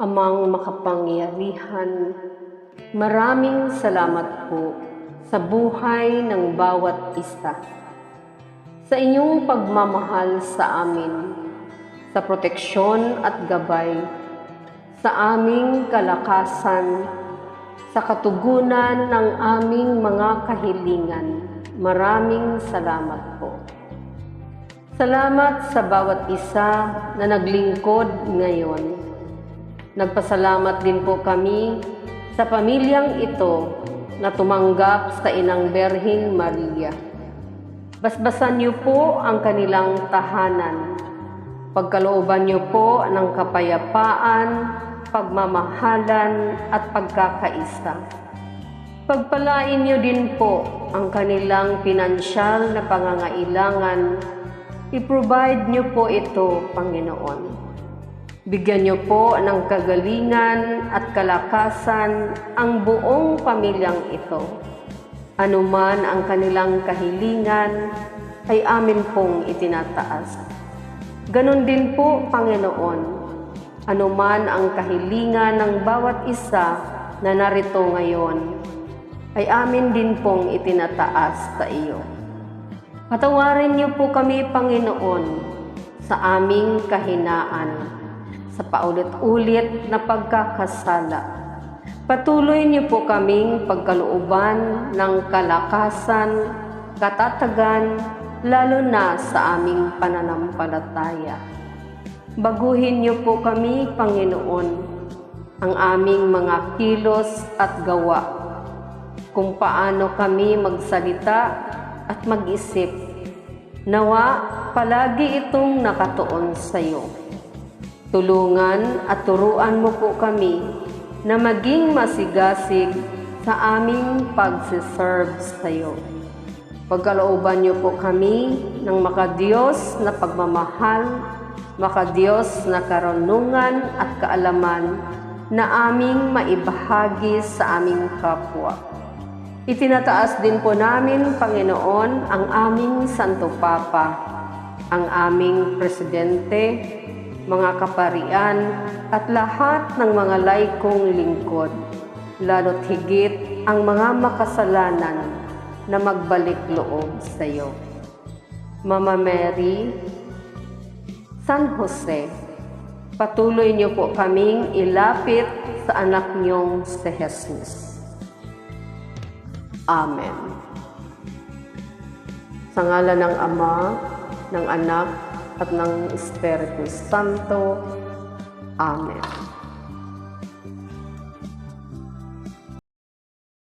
Amang makapangyarihan, maraming salamat po sa buhay ng bawat isa. Sa inyong pagmamahal sa amin, sa proteksyon at gabay, sa aming kalakasan, sa katugunan ng aming mga kahilingan. Maraming salamat po. Salamat sa bawat isa na naglingkod ngayon. Nagpasalamat din po kami sa pamilyang ito na tumanggap sa Inang Berhing Maria. Basbasan niyo po ang kanilang tahanan. Pagkalooban niyo po ng kapayapaan, pagmamahalan at pagkakaisa. Pagpalain niyo din po ang kanilang pinansyal na pangangailangan. I-provide niyo po ito, Panginoon. Bigyan niyo po ng kagalingan at kalakasan ang buong pamilyang ito. Anuman ang kanilang kahilingan ay amin pong itinataas. Ganon din po, Panginoon, anuman ang kahilingan ng bawat isa na narito ngayon, ay amin din pong itinataas sa iyo. Patawarin niyo po kami, Panginoon, sa aming kahinaan, sa paulit-ulit na pagkakasala. Patuloy niyo po kaming pagkalooban ng kalakasan, katatagan, lalo na sa aming pananampalataya. Baguhin niyo po kami, Panginoon, ang aming mga kilos at gawa, kung paano kami magsalita at mag-isip. Nawa, palagi itong nakatuon sa iyo. Tulungan at turuan mo po kami na maging masigasig sa aming pagsiserve sa iyo. Pagkalooban niyo po kami ng makadiyos na pagmamahal, makadiyos na karunungan at kaalaman na aming maibahagi sa aming kapwa. Itinataas din po namin, Panginoon, ang aming Santo Papa, ang aming Presidente, mga kaparian at lahat ng mga laikong lingkod, lalo't higit ang mga makasalanan na magbalik loob sa iyo. Mama Mary, San Jose, patuloy niyo po kaming ilapit sa anak niyong si Jesus. Amen. Sa ngalan ng Ama, ng Anak, at ng Espiritu Santo. Amen.